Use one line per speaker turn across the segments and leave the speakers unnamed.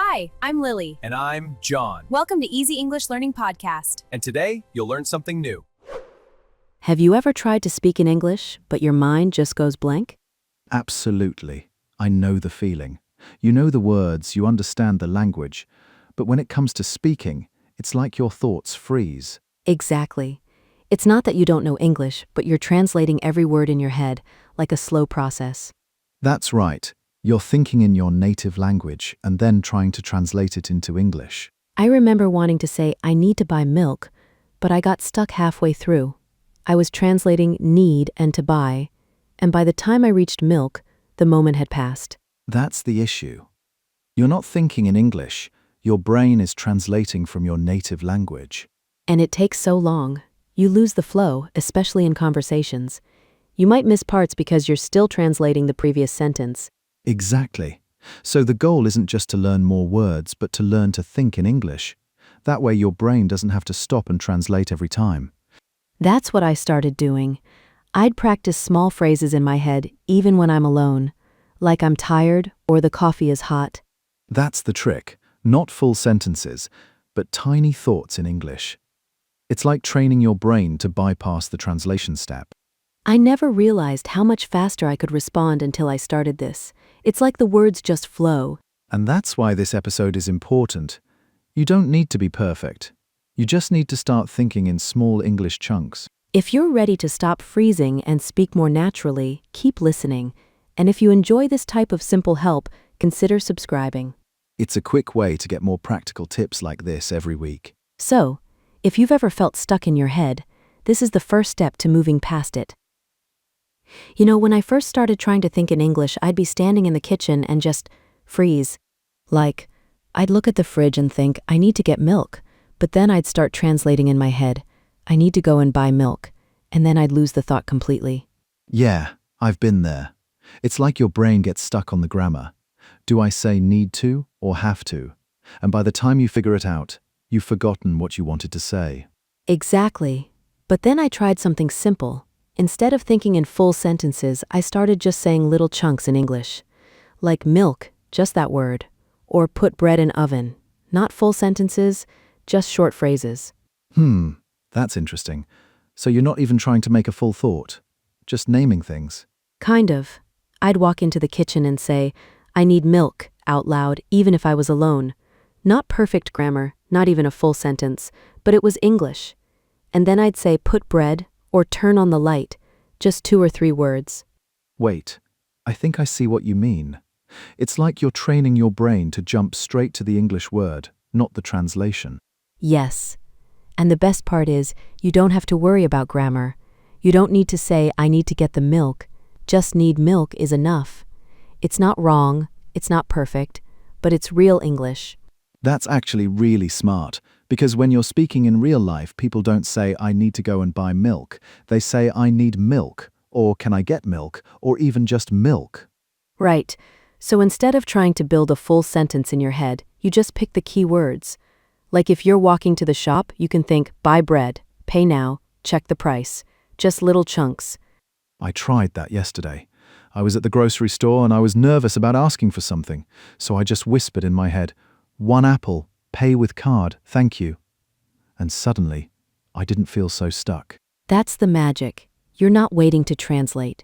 Hi, I'm Lily.
And I'm John.
Welcome to Easy English Learning Podcast.
And today, you'll learn something new.
Have you ever tried to speak in English, but your mind just goes blank?
Absolutely. I know the feeling. You know the words, you understand the language, but when it comes to speaking, it's like your thoughts freeze.
Exactly. It's not that you don't know English, but you're translating every word in your head, like a slow process.
That's right. You're thinking in your native language and then trying to translate it into English.
I remember wanting to say, I need to buy milk, but I got stuck halfway through. I was translating need and to buy, and by the time I reached milk, the moment had passed.
That's the issue. You're not thinking in English. Your brain is translating from your native language.
And it takes so long. You lose the flow, especially in conversations. You might miss parts because you're still translating the previous sentence.
Exactly. So the goal isn't just to learn more words, but to learn to think in English. That way your brain doesn't have to stop and translate every time.
That's what I started doing. I'd practice small phrases in my head, even when I'm alone, like I'm tired or the coffee is hot.
That's the trick. Not full sentences, but tiny thoughts in English. It's like training your brain to bypass the translation step.
I never realized how much faster I could respond until I started this. It's like the words just flow.
And that's why this episode is important. You don't need to be perfect. You just need to start thinking in small English chunks.
If you're ready to stop freezing and speak more naturally, keep listening. And if you enjoy this type of simple help, consider subscribing.
It's a quick way to get more practical tips like this every week.
So, if you've ever felt stuck in your head, this is the first step to moving past it. You know, when I first started trying to think in English, I'd be standing in the kitchen and just freeze. Like, I'd look at the fridge and think, I need to get milk. But then I'd start translating in my head, I need to go and buy milk. And then I'd lose the thought completely.
Yeah, I've been there. It's like your brain gets stuck on the grammar. Do I say need to or have to? And by the time you figure it out, you've forgotten what you wanted to say.
Exactly. But then I tried something simple. Instead of thinking in full sentences, I started just saying little chunks in English. Like milk, just that word. Or put bread in oven. Not full sentences, just short phrases.
That's interesting. So you're not even trying to make a full thought, just naming things.
Kind of. I'd walk into the kitchen and say, I need milk, out loud, even if I was alone. Not perfect grammar, not even a full sentence, but it was English. And then I'd say put bread, or turn on the light, just 2 or 3 words.
Wait, I think I see what you mean. It's like you're training your brain to jump straight to the English word, not the translation.
Yes. And the best part is, you don't have to worry about grammar. You don't need to say, I need to get the milk. Just need milk is enough. It's not wrong, it's not perfect, but it's real English.
That's actually really smart, because when you're speaking in real life, people don't say, I need to go and buy milk. They say, I need milk, or can I get milk, or even just milk.
Right. So instead of trying to build a full sentence in your head, you just pick the key words. Like if you're walking to the shop, you can think, buy bread, pay now, check the price. Just little chunks.
I tried that yesterday. I was at the grocery store and I was nervous about asking for something, so I just whispered in my head, 1 apple, pay with card, thank you. And suddenly, I didn't feel so stuck.
That's the magic. You're not waiting to translate.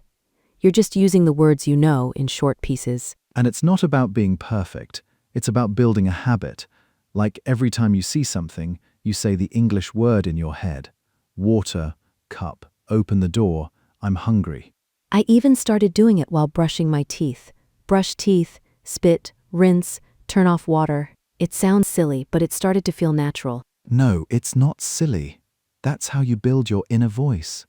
You're just using the words you know in short pieces.
And it's not about being perfect. It's about building a habit. Like every time you see something, you say the English word in your head. Water, cup, open the door, I'm hungry.
I even started doing it while brushing my teeth. Brush teeth, spit, rinse, turn off water. It sounds silly, but it started to feel natural.
No, it's not silly. That's how you build your inner voice.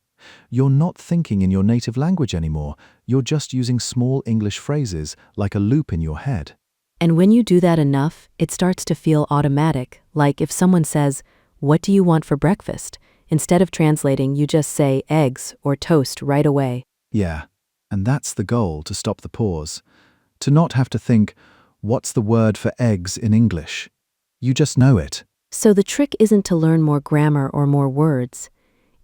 You're not thinking in your native language anymore. You're just using small English phrases like a loop in your head.
And when you do that enough, it starts to feel automatic. Like if someone says, what do you want for breakfast? Instead of translating, you just say eggs or toast right away.
Yeah, and that's the goal, to stop the pause. To not have to think, what's the word for eggs in English? You just know it.
So the trick isn't to learn more grammar or more words.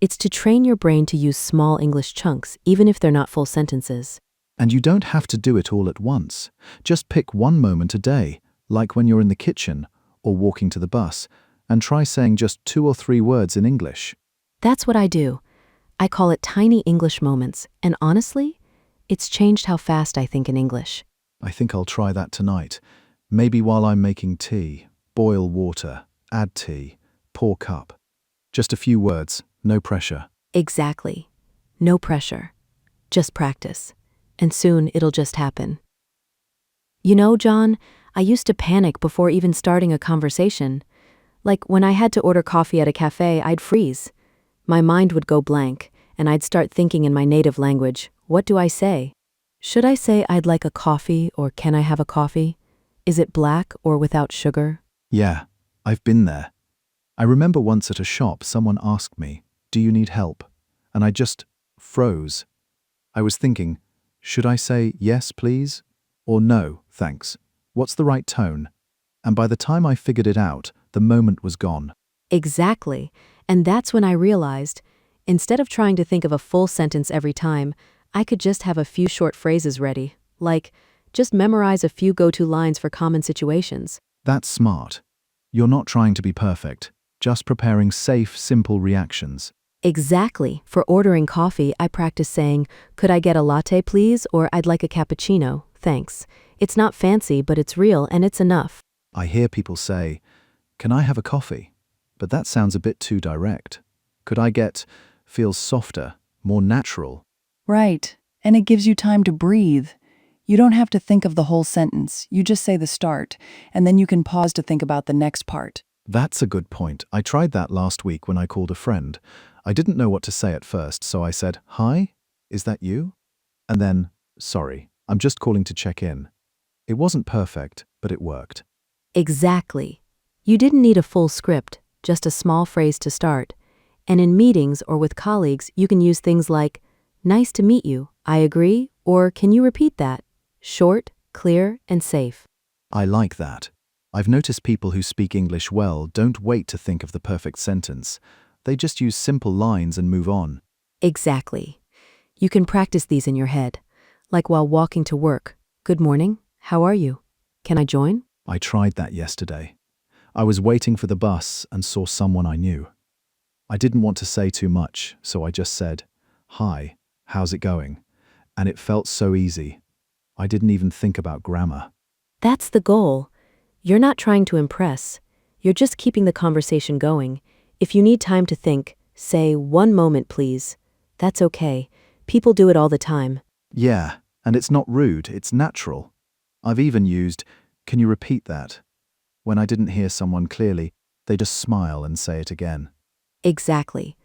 It's to train your brain to use small English chunks, even if they're not full sentences.
And you don't have to do it all at once. Just pick one moment a day, like when you're in the kitchen or walking to the bus, and try saying just 2 or 3 words in English.
That's what I do. I call it tiny English moments, and honestly, it's changed how fast I think in English.
I think I'll try that tonight. Maybe while I'm making tea, boil water, add tea, pour cup. Just a few words, no pressure.
Exactly. No pressure. Just practice. And soon it'll just happen. You know, John, I used to panic before even starting a conversation. Like when I had to order coffee at a cafe, I'd freeze. My mind would go blank, and I'd start thinking in my native language, what do I say? Should I say I'd like a coffee or can I have a coffee? Is it black or without sugar?
Yeah, I've been there. I remember once at a shop someone asked me, "Do you need help?" And I just froze. I was thinking, should I say yes, please? Or no, thanks? What's the right tone? And by the time I figured it out, the moment was gone.
Exactly. And that's when I realized, instead of trying to think of a full sentence every time, I could just have a few short phrases ready. Like, just memorize a few go-to lines for common situations.
That's smart. You're not trying to be perfect, just preparing safe, simple reactions.
Exactly. For ordering coffee, I practice saying, could I get a latte, please? Or I'd like a cappuccino, thanks. It's not fancy, but it's real and it's enough.
I hear people say, "Can I have a coffee?" But that sounds a bit too direct. Could I get, feels softer, more natural?
Right. And it gives you time to breathe. You don't have to think of the whole sentence. You just say the start, and then you can pause to think about the next part.
That's a good point. I tried that last week when I called a friend. I didn't know what to say at first, so I said, "Hi, is that you?" And then, "Sorry, I'm just calling to check in." It wasn't perfect, but it worked.
Exactly. You didn't need a full script, just a small phrase to start. And in meetings or with colleagues, you can use things like, nice to meet you, I agree, or can you repeat that? Short, clear, and safe.
I like that. I've noticed people who speak English well don't wait to think of the perfect sentence. They just use simple lines and move on.
Exactly. You can practice these in your head, like while walking to work. Good morning, how are you? Can I join?
I tried that yesterday. I was waiting for the bus and saw someone I knew. I didn't want to say too much, so I just said, "Hi, how's it going?" And it felt so easy. I didn't even think about grammar.
That's the goal. You're not trying to impress. You're just keeping the conversation going. If you need time to think, say, "1 moment, please." That's okay. People do it all the time.
Yeah, and it's not rude, it's natural. I've even used, "Can you repeat that?" When I didn't hear someone clearly, they just smile and say it again.
Exactly.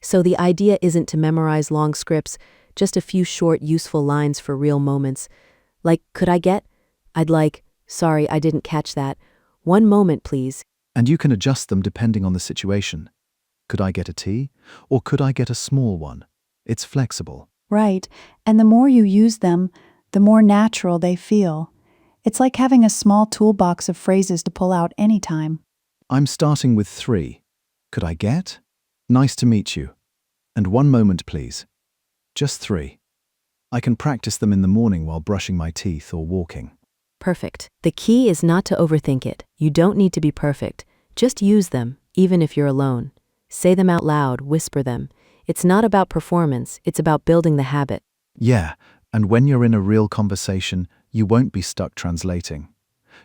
So the idea isn't to memorize long scripts, just a few short, useful lines for real moments. Like, could I get? I'd like, sorry, I didn't catch that. 1 moment, please.
And you can adjust them depending on the situation. Could I get a tea? Or could I get a small one? It's flexible.
Right. And the more you use them, the more natural they feel. It's like having a small toolbox of phrases to pull out anytime.
I'm starting with 3. Could I get? Nice to meet you. And 1 moment, please. Just 3. I can practice them in the morning while brushing my teeth or walking.
Perfect. The key is not to overthink it. You don't need to be perfect. Just use them, even if you're alone. Say them out loud, whisper them. It's not about performance, it's about building the habit.
Yeah, and when you're in a real conversation, you won't be stuck translating.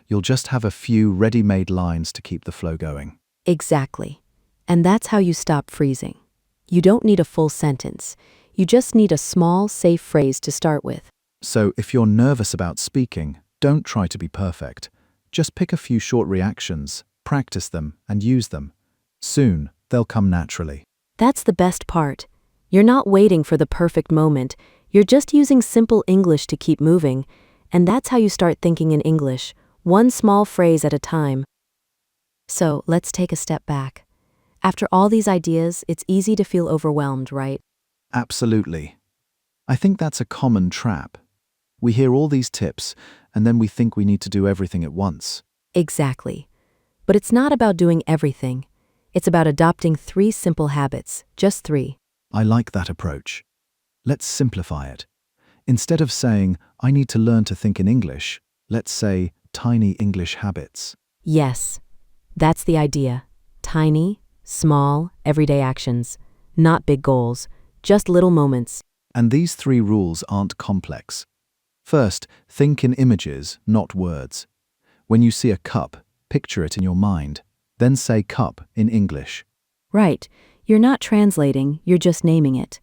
You'll just have a few ready-made lines to keep the flow going.
Exactly. And that's how you stop freezing. You don't need a full sentence. You just need a small, safe phrase to start with.
So if you're nervous about speaking, don't try to be perfect. Just pick a few short reactions, practice them, and use them. Soon, they'll come naturally.
That's the best part. You're not waiting for the perfect moment. You're just using simple English to keep moving. And that's how you start thinking in English, one small phrase at a time. So let's take a step back. After all these ideas, it's easy to feel overwhelmed, right?
Absolutely. I think that's a common trap. We hear all these tips, and then we think we need to do everything at once.
Exactly. But it's not about doing everything. It's about adopting 3 simple habits, just 3.
I like that approach. Let's simplify it. Instead of saying, "I need to learn to think in English," let's say, tiny English habits.
Yes, that's the idea. Tiny, small, everyday actions. Not big goals, just little moments.
And these 3 rules aren't complex. First, think in images, not words. When you see a cup, picture it in your mind. Then say cup in English.
Right, you're not translating, you're just naming it.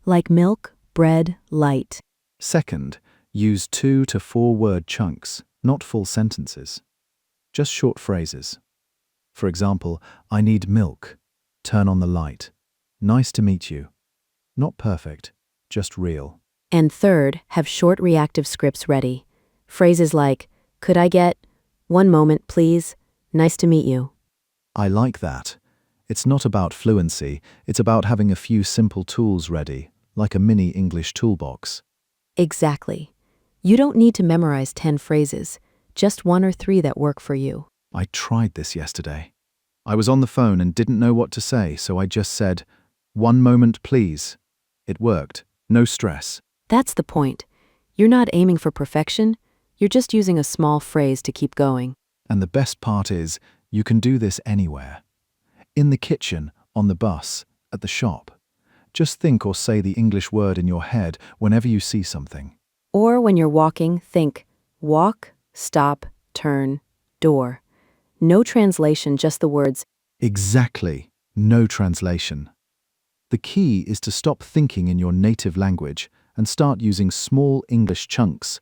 Like milk, bread, light.
Second, use 2 to 4 word chunks, not full sentences. Just short phrases. For example, I need milk. Turn on the light. Nice to meet you. Not perfect, just real.
And third, have short reactive scripts ready. Phrases like, could I get, one moment, please, nice to meet you.
I like that. It's not about fluency, it's about having a few simple tools ready, like a mini English toolbox.
Exactly. You don't need to memorize 10 phrases, just 1 or 3 that work for you.
I tried this yesterday. I was on the phone and didn't know what to say, so I just said, one moment, please. It worked. No stress.
That's the point. You're not aiming for perfection, you're just using a small phrase to keep going.
And the best part is, you can do this anywhere. In the kitchen, on the bus, at the shop. Just think or say the English word in your head whenever you see something.
Or when you're walking, think, walk, stop, turn, door. No translation, just the words.
Exactly. No translation. The key is to stop thinking in your native language and start using small English chunks.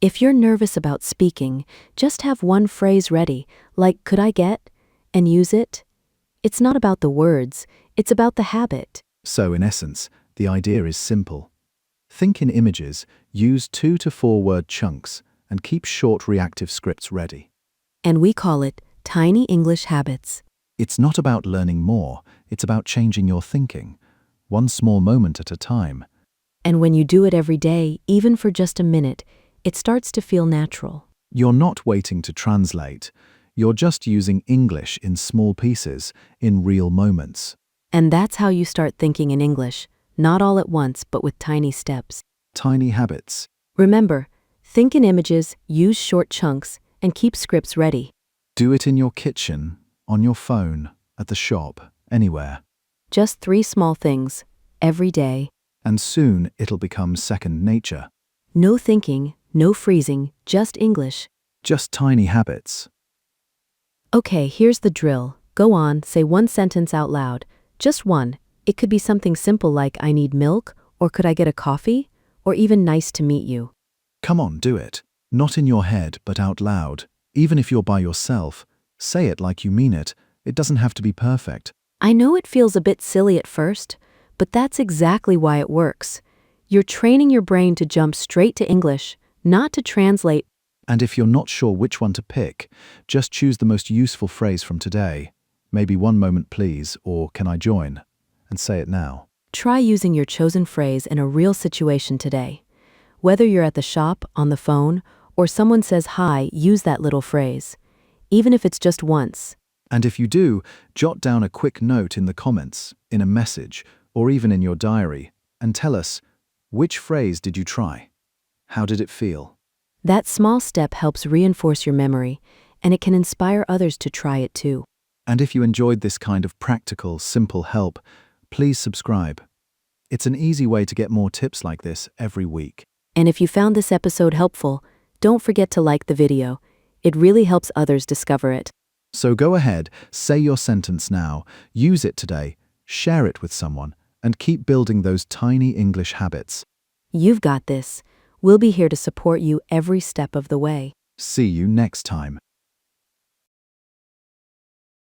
If you're nervous about speaking, just have one phrase ready, like could I get, and use it. It's not about the words, it's about the habit.
So in essence, the idea is simple. Think in images, use 2 to 4 word chunks, and keep short reactive scripts ready.
And we call it tiny English habits.
It's not about learning more, it's about changing your thinking, one small moment at a time.
And when you do it every day, even for just a minute, it starts to feel natural.
You're not waiting to translate, you're just using English in small pieces, in real moments.
And that's how you start thinking in English, not all at once, but with tiny steps.
Tiny habits.
Remember, think in images, use short chunks, and keep scripts ready.
Do it in your kitchen, on your phone, at the shop, anywhere.
Just 3 small things, every day.
And soon it'll become second nature.
No thinking, no freezing, just English.
Just tiny habits.
Okay, here's the drill. Go on, say one sentence out loud. Just one. It could be something simple like I need milk, or could I get a coffee, or even nice to meet you.
Come on, do it. Not in your head, but out loud. Even if you're by yourself, say it like you mean it. It doesn't have to be perfect.
I know it feels a bit silly at first, but that's exactly why it works. You're training your brain to jump straight to English, not to translate.
And if you're not sure which one to pick, just choose the most useful phrase from today. Maybe one moment please, or can I join? And say it now.
Try using your chosen phrase in a real situation today. Whether you're at the shop, on the phone, or someone says hi, use that little phrase. Even if it's just once.
And if you do, jot down a quick note in the comments, in a message, or even in your diary, and tell us, which phrase did you try? How did it feel?
That small step helps reinforce your memory, and it can inspire others to try it too.
And if you enjoyed this kind of practical, simple help, please subscribe. It's an easy way to get more tips like this every week.
And if you found this episode helpful, don't forget to like the video. It really helps others discover it.
So go ahead, say your sentence now, use it today, share it with someone, and keep building those tiny English habits.
You've got this. We'll be here to support you every step of the way.
See you next time.